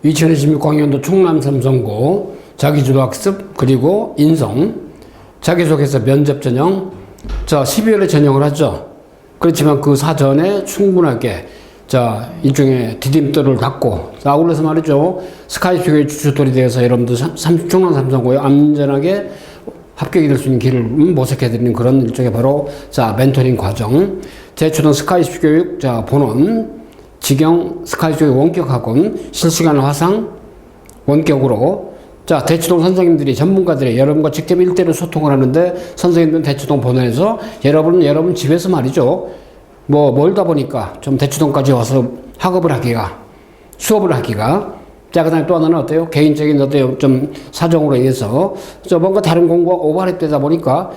2026 광년도 충남 삼성고 자기주도학습 그리고 인성 자기소개서 면접 전형 12월에 전형을 하죠. 그렇지만 그 사전에 충분하게 일종의 디딤돌을 닫고 아울러서 말이죠. 스카이스교육 주주돌이 되어서 여러분들 충남 삼성고에 안전하게 합격이 될 수 있는 길을 모색해드리는 그런 일종의 바로 멘토링 과정. 제초등 스카이스교육 본원 직영 스카이스교육 원격학원 실시간 화상 원격으로 대치동 선생님들이 전문가들이 여러분과 직접 1대1로 소통을 하는데 선생님들은 대치동 본원에서 여러분 집에서 말이죠. 멀다 보니까 좀 대치동까지 와서 학업을 하기가 수업을 하기가 그다음에 또 하나는 어때요? 개인적인 좀 사정으로 인해서 뭔가 다른 공부가 오버랩되다 보니까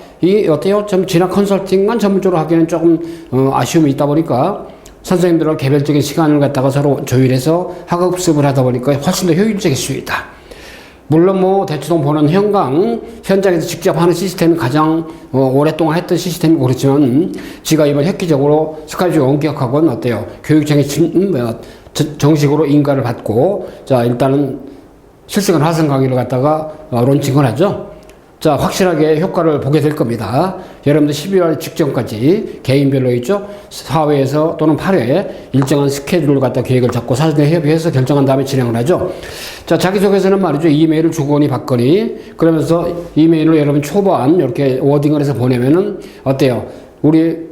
좀 진학 컨설팅만 전문적으로 하기에는 조금 아쉬움이 있다 보니까 선생님들과 개별적인 시간을 갖다가 서로 조율해서 학업습을 하다 보니까 훨씬 더 효율적일 수 있다. 물론 대치동 본원 현장에서 직접 하는 시스템이 가장 오랫동안 했던 시스템이고 그렇지만 지가 이번 획기적으로 스카이스 원격학원 어때요? 교육청에 정식으로 인가를 받고 일단은 실시간 화상 강의를 갖다가 론칭을 하죠. 확실하게 효과를 보게 될 겁니다. 여러분들 12월 직전까지 개인별로 있죠. 4회에서 또는 8회 일정한 스케줄을 갖다 계획을 잡고 사전에 협의해서 결정한 다음에 진행을 하죠. 자기소개서는 말이죠. 이메일을 주거니 받거니 그러면서 이메일로 여러분 초반 이렇게 워딩을 해서 보내면은 어때요? 우리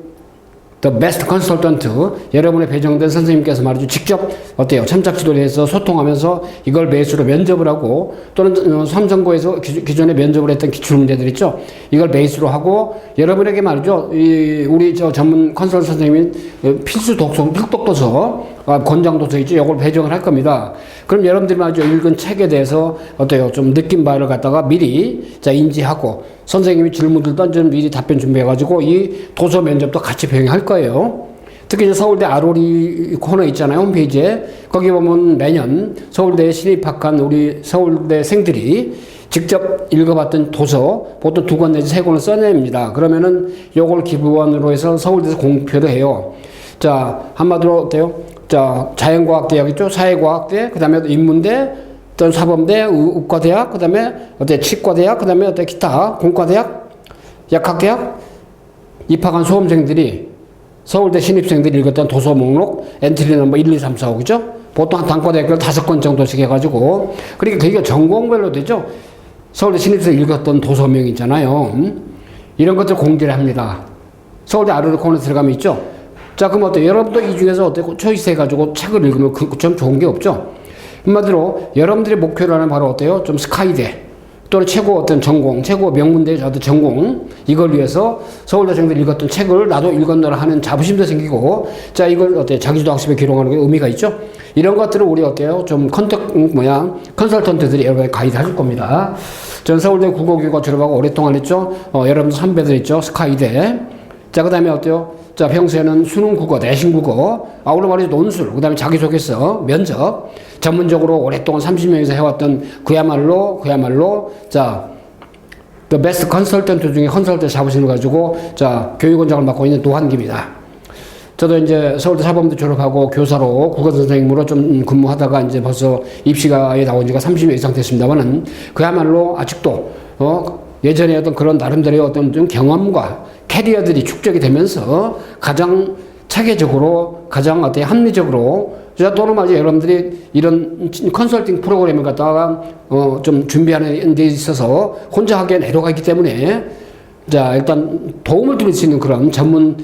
The best consultant 여러분의 배정된 선생님께서 말이죠. 직접 어때요? 참작지도를 해서 소통하면서 이걸 베이스로 면접을 하고 또는 삼성고에서 기존에 면접을 했던 기출문제들 있죠. 이걸 베이스로 하고 여러분에게 말이죠. 우리 전문 컨설턴트 선생님이 필수 독서, 필독도서 권장도서 있죠. 이걸 배정을 할 겁니다. 그럼 여러분들이 말이죠. 읽은 책에 대해서 어때요? 좀 느낀 바를 갖다가 미리 인지하고 선생님이 질문들 던지는 미리 답변 준비해가지고 이 도서 면접도 같이 병행할 거예요. 특히 서울대 아로리 코너 있잖아요. 홈페이지에. 거기 보면 매년 서울대에 신입학한 우리 서울대생들이 직접 읽어봤던 도서 보통 2권 내지 3권을 써냅니다. 그러면은 요걸 기부원으로 해서 서울대에서 공표를 해요. 한마디로 어때요? 자연과학대학 있죠? 사회과학대, 그 다음에 인문대, 또 사범대, 의과대학, 그 다음에 치과대학, 그 다음에 기타, 공과대학, 약학대학 입학한 수험생들이 서울대 신입생들이 읽었던 도서 목록, 엔트리 넘버 1, 2, 3, 4, 5, 그죠? 보통 한 단과대학을 5권 정도씩 해가지고, 그러니까 그게 전공별로 되죠? 서울대 신입생 읽었던 도서명 있잖아요. 이런 것들 공개를 합니다. 서울대 아르르 코너 들어가면 있죠? 그럼 어때요? 여러분도 이 중에서 어때요? 초이스 해가지고 책을 읽으면 좀 좋은 게 없죠? 한마디로 여러분들의 목표라는 바로 어때요? 좀 스카이대 또는 최고 어떤 전공, 최고 명문대 어떤 전공 이걸 위해서 서울대생들이 읽었던 책을 나도 읽었노라 하는 자부심도 생기고 이걸 어때요? 자기주도 학습에 기록하는 게 의미가 있죠? 이런 것들을 우리 어때요? 좀 컨설턴트들이 여러분에게 가이드 해줄 겁니다. 전 서울대 국어교육과 졸업하고 오랫동안 했죠? 여러분 선배들 있죠? 스카이대. 그 다음에 어때요? 평소에는 수능 국어, 내신 국어, 아울러 말이죠. 논술, 그 다음에 자기소개서, 면접, 전문적으로 오랫동안 30년 이상 해왔던 그야말로, the best consultant 중에 컨설턴트 자부심을 가지고, 교육원장을 맡고 있는 노한기입니다. 저도 이제 서울대 사범대 졸업하고 교사로 국어 선생님으로 좀 근무하다가 이제 벌써 입시가에 나온 지가 30년 이상 됐습니다만은 그야말로 아직도, 예전에 어떤 그런 나름대로의 어떤 좀 경험과 캐리어들이 축적이 되면서 가장 체계적으로, 가장 합리적으로, 또는 말이죠. 여러분들이 이런 컨설팅 프로그램을 갖다가, 좀 준비하는 데 있어서 혼자 하기엔 애로가 있기 때문에, 일단 도움을 드릴 수 있는 그런 전문,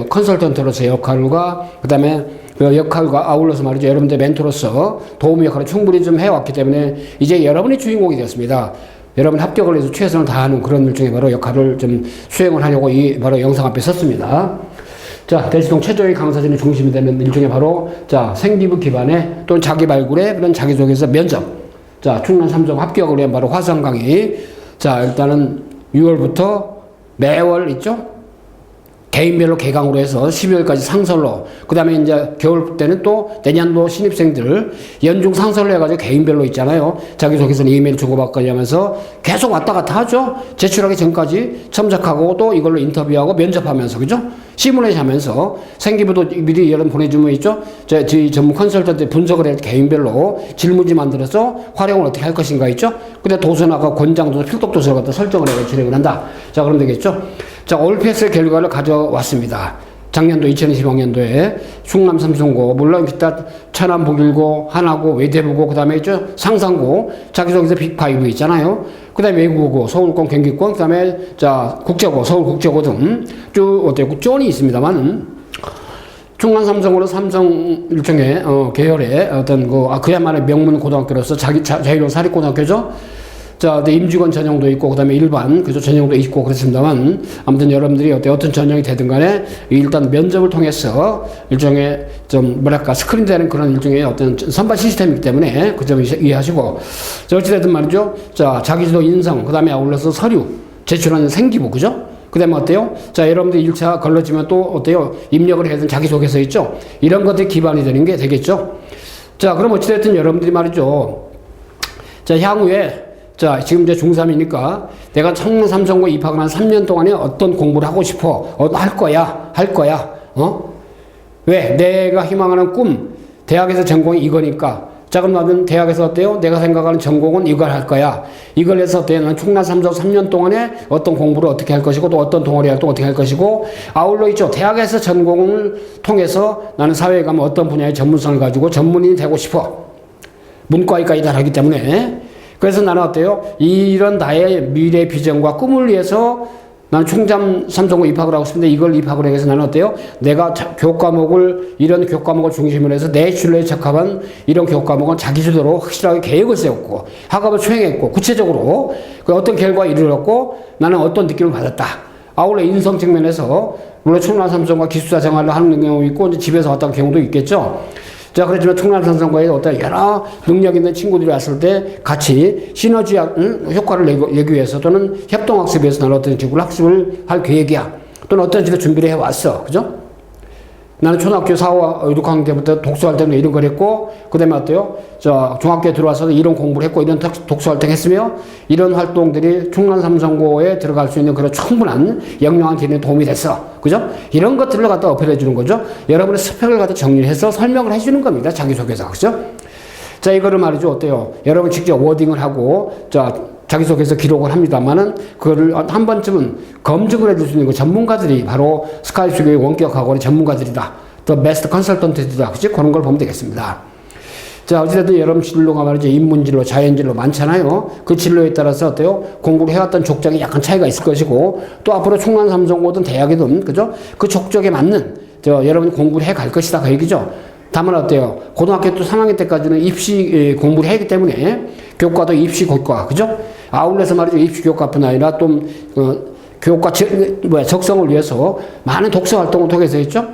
컨설턴트로서의 역할과, 그 다음에 그 역할과 아울러서 말이죠. 여러분들 멘토로서 도움 역할을 충분히 좀 해왔기 때문에 이제 여러분이 주인공이 되었습니다. 여러분 합격을 해서 최선을 다하는 그런 일종의 바로 역할을 좀 수행을 하려고 바로 영상 앞에 섰습니다. 대치동 최저의 강사진의 중심이 되는 일종의 바로, 생기부 기반의 또는 자기 발굴의 그런 자기소개서 면접. 충남 삼성 합격을 위한 바로 화상 강의. 일단은 6월부터 매월 있죠? 개인별로 개강으로 해서 12월까지 상설로, 그 다음에 이제 겨울 때는 또 내년도 신입생들 연중 상설로 해가지고 개인별로 있잖아요. 자기소개서는 이메일 주고받고 하면서 계속 왔다 갔다 하죠. 제출하기 전까지 첨삭하고 또 이걸로 인터뷰하고 면접하면서, 그죠? 시뮬레이션 하면서 생기부도 미리 여러분 보내주면 있죠. 저희 전문 컨설턴트 분석을 해서 개인별로 질문지 만들어서 활용을 어떻게 할 것인가 있죠. 근데 도서나가 권장도서, 필독도서를 갖다 설정을 해서 진행을 한다. 자, 그럼 되겠죠. 자, 올패스 결과를 가져왔습니다. 작년도 2020학년도에 충남 삼성고, 물론 기타 천안 북일고, 하나고, 외대부고, 그 다음에 있죠 상산고, 자기소개서 빅5 있잖아요. 그 다음에 외국어고, 서울권, 경기권, 그 다음에 자 국제고, 서울국제고 등 쭉 어때요? 쫀이 있습니다만, 충남 삼성고는 삼성 일종의 계열의 어떤 그야말로 명문 고등학교로서 자유로운 사립고등학교죠. 자, 임직원 전형도 있고, 그 다음에 일반, 그죠, 전형도 있고, 그렇습니다만, 아무튼 여러분들이 어떤 전형이 되든 간에, 일단 면접을 통해서 일종의 좀, 뭐랄까, 스크린 되는 그런 일종의 어떤 선발 시스템이기 때문에 그 점을 이해하시고, 자, 어찌됐든 말이죠. 자, 자기지도 인성, 그 다음에 아울러서 서류, 제출하는 생기부, 그죠? 그 다음에 어때요? 자, 여러분들 1차 걸러지면 또 어때요? 입력을 해야 되는 자기소개서 있죠? 이런 것들이 기반이 되는 게 되겠죠? 자, 그럼 어찌됐든 여러분들이 말이죠. 자, 향후에 자, 지금 이제 중3이니까 내가 청남 삼성고 입학을 한 3년 동안에 어떤 공부를 하고 싶어? 할 거야. 왜? 내가 희망하는 꿈, 대학에서 전공이 이거니까. 자, 그럼 나는 대학에서 어때요? 내가 생각하는 전공은 이걸 할 거야. 이걸 해서 어때요? 나는 충남 삼성 3년 동안에 어떤 공부를 어떻게 할 것이고, 또 어떤 동아리 활동 어떻게 할 것이고, 아울러 있죠. 대학에서 전공을 통해서 나는 사회에 가면 어떤 분야의 전문성을 가지고 전문인이 되고 싶어. 문과의까지 다 하기 때문에. 그래서 나는 어때요? 이런 나의 미래 비전과 꿈을 위해서 나는 충남 삼성고 입학을 하고 싶은데 이걸 입학을 하기 위해서 나는 어때요? 내가 이런 교과목을 중심으로 해서 내 진로에 적합한 이런 교과목은 자기주도로 확실하게 계획을 세웠고 학업을 수행했고 구체적으로 그 어떤 결과에 이르렀고 나는 어떤 느낌을 받았다. 아울러 인성 측면에서 물론 충남 삼성과 기숙사 생활을 하는 경우 있고 이제 집에서 왔던 경우도 있겠죠. 자, 그렇지만 충남 삼성과의 어떤 여러 능력 있는 친구들이 왔을 때 같이 시너지 효과를 내기 위해서 또는 협동학습에 위해서 나는 어떤 식으로 학습을 할 계획이야. 또는 어떤 식으로 준비를 해왔어. 그죠? 나는 초등학교 4, 6학년 때부터 독서활동 이런 걸 했고, 그 다음에 어때요? 중학교에 들어와서 이런 공부를 했고, 이런 독서활동 했으며, 이런 활동들이 충남 삼성고에 들어갈 수 있는 그런 충분한 역량한 기능에 도움이 됐어. 그죠? 이런 것들을 갖다 어필해 주는 거죠. 여러분의 스펙을 갖다 정리해서 설명을 해 주는 겁니다. 자기소개서. 그죠? 자, 이거를 말이죠. 어때요? 여러분 직접 워딩을 하고, 자기소개서 기록을 합니다만은, 그거를 한 번쯤은 검증을 해줄 수 있는 그 전문가들이 바로 스카이스교의 원격학원의 전문가들이다. The best consultant이다. 그치? 그런 걸 보면 되겠습니다. 자, 어찌됐든 여러분 진로가 말이죠. 인문진로, 자연진로 많잖아요. 그 진로에 따라서 어때요? 공부를 해왔던 족적이 약간 차이가 있을 것이고, 또 앞으로 충남 삼성고든 대학이든, 그죠? 그 족적에 맞는, 여러분이 공부를 해 갈 것이다. 그 얘기죠. 다만 어때요? 고등학교 또 3학년 때까지는 입시 공부를 하기 때문에 교과도 입시 교과, 그죠? 아울러서 말이죠. 입시 교과뿐 아니라 또 교과 적성을 위해서 많은 독서 활동을 통해서 했죠.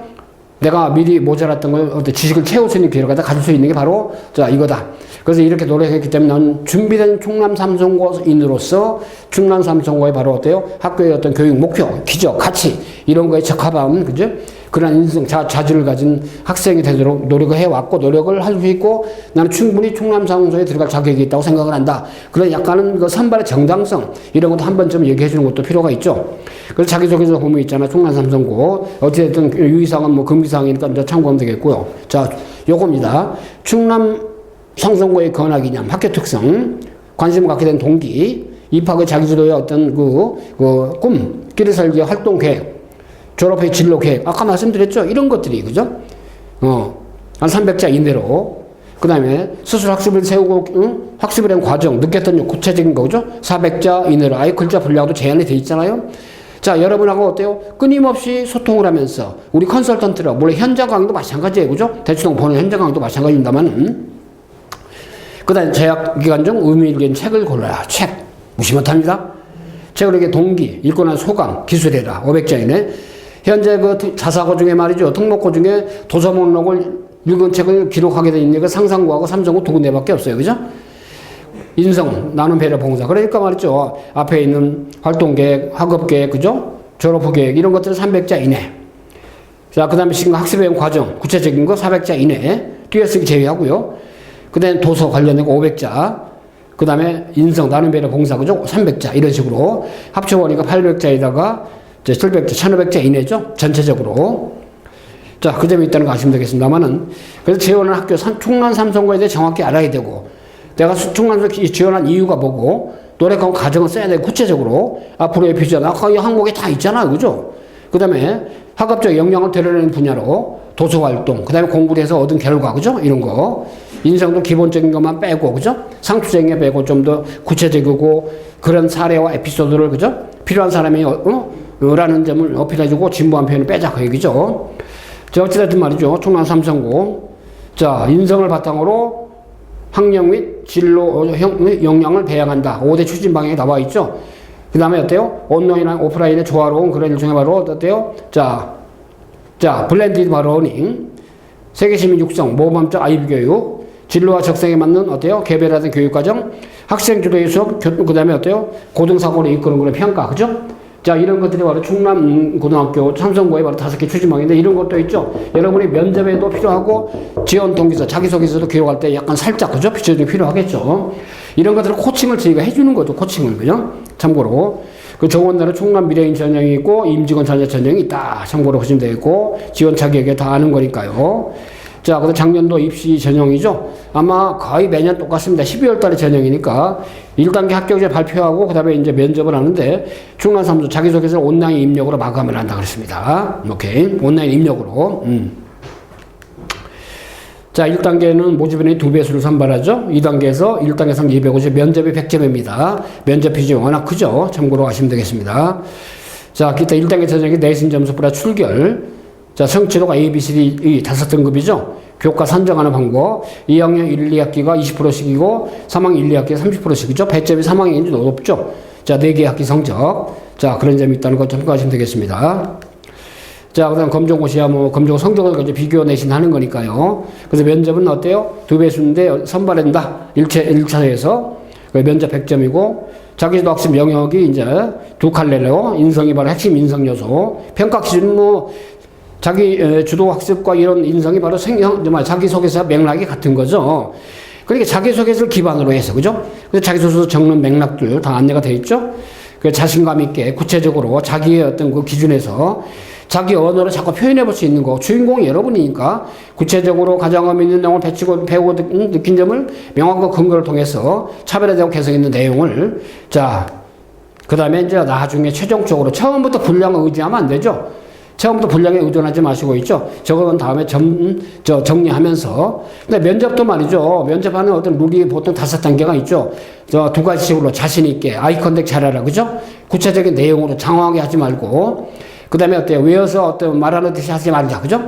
내가 미리 모자랐던 걸 어떤 지식을 채울 수 있는 기회를 갖다 가질 수 있는 게 바로 이거다. 그래서 이렇게 노력했기 때문에 나는 준비된 충남 삼성고인으로서 충남 삼성고의 바로 어때요? 학교의 어떤 교육 목표, 기적, 가치 이런 거에 적합한 그죠? 그런 인성, 자질을 가진 학생이 되도록 노력을 해왔고 노력을 할 수 있고 나는 충분히 충남 삼성고에 들어갈 자격이 있다고 생각을 한다. 그런 약간은 그 선발의 정당성 이런 것도 한 번쯤 얘기해 주는 것도 필요가 있죠. 그래서 자기소개서 보면 있잖아. 충남 삼성고 어찌됐든 유의사항은 뭐 금기사항이니까 이제 참고하면 되겠고요. 자, 요겁니다. 충남 삼성고의 권학이념, 학교 특성, 관심을 갖게 된 동기, 입학의 자기주도의 어떤 꿈, 길을 설계, 활동 계획, 졸업의 진로 계획, 아까 말씀드렸죠? 이런 것들이, 그죠? 한 300자 이내로. 그 다음에 스스로 학습을 세우고, 학습을 한 과정, 느꼈던 구체적인 거죠? 400자 이내로. 아예 글자 분량도 제한이 돼 있잖아요? 자, 여러분하고 어때요? 끊임없이 소통을 하면서, 우리 컨설턴트라, 물론 현장 강의도 마찬가지예요, 그죠? 대충 보는 현장 강의도 마찬가지입니다만, 그 다음에 재학 기간 중 의미 있는 책을 골라라. 책. 무시 못합니다. 책을 이렇게 동기, 읽고 난 소감, 기술해라. 500자 이내. 현재 그 자사고 중에 말이죠. 등록고 중에 도서 목록을 읽은 책을 기록하게 돼 있는 게 상상고하고 삼성고 두 군데밖에 없어요. 그죠? 인성, 나눔, 배려, 봉사. 그러니까 말이죠. 앞에 있는 활동 계획, 학업 계획, 그죠? 졸업 후 계획, 이런 것들은 300자 이내. 자, 그 다음에 지금 학습외용 과정, 구체적인 거 400자 이내, 띄어쓰기 제외하고요. 그 다음에 도서 관련된 거 500자, 그 다음에 인성, 나눔, 배려, 봉사, 그죠? 300자, 이런 식으로 합쳐보니까 800자에다가 700자, 1500자 이내죠? 전체적으로. 자, 그 점이 있다는 거 아시면 되겠습니다만은, 그래서 지원한 학교, 충남 삼성고에 대해 정확히 알아야 되고, 내가 충남에서 지원한 이유가 뭐고, 노력하고 과정을 써야 돼, 구체적으로. 앞으로의 비전, 아까 이 항목에 다 있잖아요, 그죠? 그 다음에 학업적 역량을 드러내는 분야로 도서활동, 그 다음에 공부를 해서 얻은 결과, 그죠? 이런 거. 인성도 기본적인 것만 빼고, 그죠? 상투적인 게 빼고 좀 더 구체적이고, 그런 사례와 에피소드를, 그죠? 필요한 사람이, 라는 점을 어필해주고, 진부한 표현을 빼자, 그 얘기죠. 자, 어찌됐든 말이죠. 충남 삼성고. 자, 인성을 바탕으로 학력 및 진로, 역량을 배양한다. 5대 추진 방향이 나와 있죠. 그 다음에 어때요? 온라인이나 오프라인의 조화로운 그런 일종의 바로 어때요? 자, 블렌디드 러닝, 세계시민 육성, 모범적 아이비 교육, 진로와 적성에 맞는 어때요? 개별화된 교육과정, 학생 주도의 수업, 그 다음에 어때요? 고등사고를 이끄는 그런 평가, 그죠? 자, 이런 것들이 바로 충남 고등학교 삼성고의 바로 5개 추진방인데 이런 것도 있죠. 여러분이 면접에도 필요하고 지원 동기서, 자기소개서도 기록할 때 약간 살짝, 그죠? 비춰주기 필요하겠죠. 이런 것들을 코칭을 저희가 해주는 거죠. 코칭을, 그죠? 참고로. 그 정원날은 충남 미래인 전형이 있고 임직원 자녀 전형이 있다. 참고로 보시면 되겠고 지원 자격에 다 아는 거니까요. 자, 그래서 작년도 입시 전형이죠. 아마 거의 매년 똑같습니다. 12월 달에 전형이니까 1단계 합격자 발표하고 그 다음에 이제 면접을 하는데 충남 삼성 자기소개서를 온라인 입력으로 마감을 한다 그랬습니다. 오케이. 온라인 입력으로. 자, 1단계는 모집인의 2배수를 선발하죠. 2단계에서 1단계에서 250, 면접이 100점입니다. 면접 비중이 워낙 크죠. 참고로 하시면 되겠습니다. 자, 기타 1단계 전형이 내신 점수 보다 출결. 자, 성취도가 A, B, C, D, 5등급이죠. 교과 선정하는 방법. 2학년 1, 2학기가 20%씩이고, 3학년 1, 2학기가 30%씩이죠. 배점이 3학년이 높죠. 자, 4개 학기 성적. 자, 그런 점이 있다는 거 참고하시면 되겠습니다. 자, 그 다음 검정고시야 검정 성적을 이제 비교 내신 하는 거니까요. 그래서 면접은 어때요? 2배수인데 선발한다. 1차에서. 면접 100점이고, 자기도 학습 영역이 이제 2칼레로, 인성이 바로 핵심 인성 요소. 평가 기준은 자기 주도 학습과 이런 인성이 바로 정말 자기소개서 맥락이 같은 거죠. 그러니까 자기소개서를 기반으로 해서, 그죠? 그래서 자기소개서 적는 맥락들 다 안내가 되어 있죠? 그 자신감 있게 구체적으로 자기의 어떤 그 기준에서 자기 언어로 자꾸 표현해 볼 수 있는 거. 주인공이 여러분이니까 구체적으로 가장 의미 있는 내용을 배우고 느낀 점을 명확한 근거를 통해서 차별화되고 개성 있는 내용을 자, 그 다음에 이제 나중에 최종적으로 처음부터 분량을 의지하면 안 되죠. 처음부터 분량에 의존하지 마시고 있죠. 저거는 다음에 정리하면서. 근데 면접도 말이죠. 면접하는 어떤 룰이 보통 5단계가 있죠. 2가지식으로 자신있게, 아이 컨택 잘하라. 그죠? 구체적인 내용으로 장황하게 하지 말고. 그 다음에 어때요? 외워서 어떤 말하는 듯이 하지 말자. 그죠?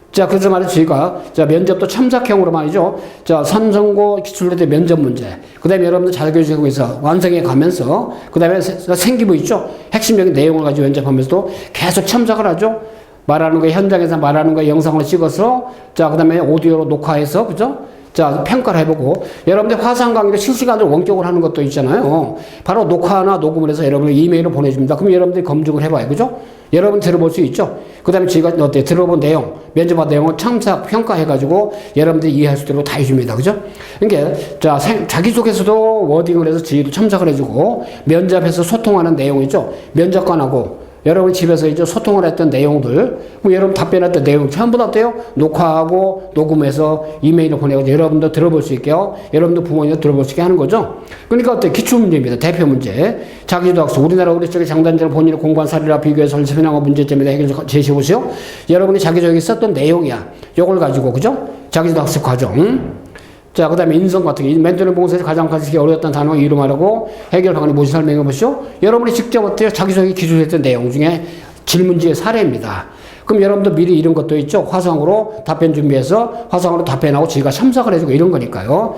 자, 그래서 말이죠. 저희가, 자, 면접도 첨삭형으로 말이죠. 자, 삼성고 기출로대 면접 문제. 그 다음에 여러분들 자격증에서 완성해 가면서, 그 다음에 생기부 있죠. 핵심적인 내용을 가지고 면접하면서도 계속 첨삭을 하죠. 말하는 거, 현장에서 말하는 거 영상을 찍어서, 자, 그 다음에 오디오로 녹화해서, 그죠? 자, 평가를 해보고, 여러분들 화상 강의로 실시간으로 원격을 하는 것도 있잖아요. 바로 녹화나 녹음을 해서 여러분들 이메일을 보내줍니다. 그럼 여러분들이 검증을 해봐요. 그죠? 여러분 들어볼 수 있죠? 그 다음에 저희가 어때? 들어본 내용, 면접한 내용을 첨삭, 평가해가지고 여러분들이 이해할 수 있도록 다 해줍니다. 그죠? 그러니까, 자, 자기소개서도 워딩을 해서 저희도 첨삭을 해주고, 면접에서 소통하는 내용 있죠? 면접관하고, 여러분 집에서 이제 소통을 했던 내용들, 여러분 답변했던 내용 전부 다 어때요? 녹화하고 녹음해서 이메일을 보내고 여러분도 들어볼 수 있게요. 여러분도 부모님도 들어볼 수 있게 하는 거죠. 그러니까 어때? 기출문제입니다. 대표 문제. 자기주도 학습. 우리나라 우리 쪽의 장단자를 본인이 공부한 사례와 비교해서 설명하고 문제점에다 해결 제시해보세요. 여러분이 자기적이 썼던 내용이야. 요걸 가지고, 그죠? 자기주도 학습 과정. 자, 그 다음에 인성 같은 게, 멘토링 봉사에서 가장 가르치기 어려웠던 단어를 이름하라고 해결 방안이 무엇이 설명해 보시오. 여러분이 직접 어때요? 자기소개 기술했던 내용 중에 질문지의 사례입니다. 그럼 여러분도 미리 이런 것도 있죠. 화상으로 답변 준비해서 화상으로 답변하고 저희가 첨삭을 해주고 이런 거니까요.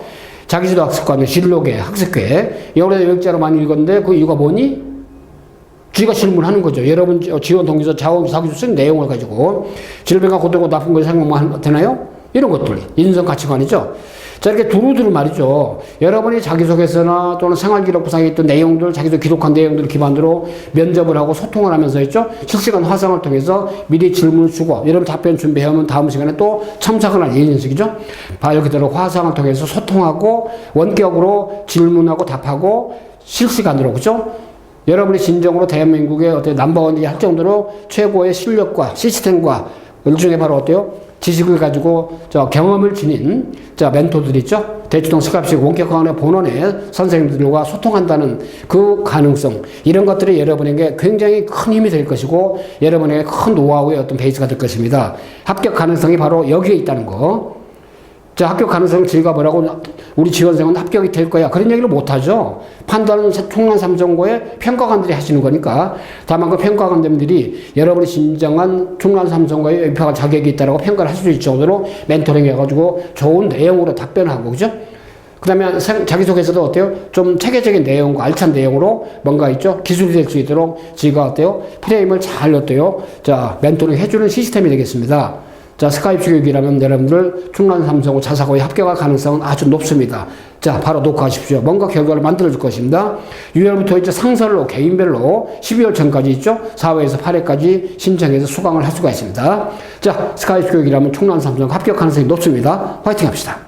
자기주도 학습관의 진로계, 학습계. 영어로 요약자로 많이 읽었는데 그 이유가 뭐니? 쥐가 질문하는 거죠. 여러분 지원 동기서 자기주 쓴 내용을 가지고 질병과 고통과 나쁜 것을 생각만 되나요? 이런 것들. 인성 가치관이죠. 자, 이렇게 두루두루 말이죠. 여러분이 자기소개서나 또는 생활기록부상에 있던 내용들, 자기소개 기록한 내용들을 기반으로 면접을 하고 소통을 하면서 있죠. 실시간 화상을 통해서 미리 질문을 주고 여러분 답변 준비해오면 다음 시간에 또 참석을 할 예정이죠. 말 그대로 화상을 통해서 소통하고 원격으로 질문하고 답하고 실시간으로, 그죠? 여러분이 진정으로 대한민국의 어떤 넘버원이 할 정도로 최고의 실력과 시스템과 일종의 바로 어때요? 지식을 가지고 경험을 지닌 멘토들 있죠? 대치동 스카이프식 원격강의 본원의 선생님들과 소통한다는 그 가능성, 이런 것들이 여러분에게 굉장히 큰 힘이 될 것이고 여러분에게 큰 노하우의 어떤 베이스가 될 것입니다. 합격 가능성이 바로 여기에 있다는 거. 자, 합격 가능성 저희가 뭐라고, 우리 지원생은 합격이 될 거야, 그런 얘기를 못하죠. 판단은 총론 삼성고의 평가관들이 하시는 거니까. 다만 그 평가관들이 여러분이 진정한 총론 삼성고에 입학할 자격이 있다고 평가를 할 수 있을 정도로 멘토링 해가지고 좋은 내용으로 답변하고, 그죠? 그 다음에 자기소개서도 어때요? 좀 체계적인 내용과 알찬 내용으로 뭔가 있죠? 기술이 될 수 있도록 지가 어때요? 프레임을 잘 어때요? 자, 멘토링 해주는 시스템이 되겠습니다. 자, 스카이프 교육이라면 여러분들 충남 삼성고 자사고에 합격할 가능성은 아주 높습니다. 자, 바로 녹화하십시오. 뭔가 결과를 만들어 줄 것입니다. 6월부터 이제 상설로, 개인별로 12월 전까지 있죠? 4회에서 8회까지 신청해서 수강을 할 수가 있습니다. 자, 스카이프 교육이라면 충남 삼성 합격 가능성이 높습니다. 화이팅 합시다.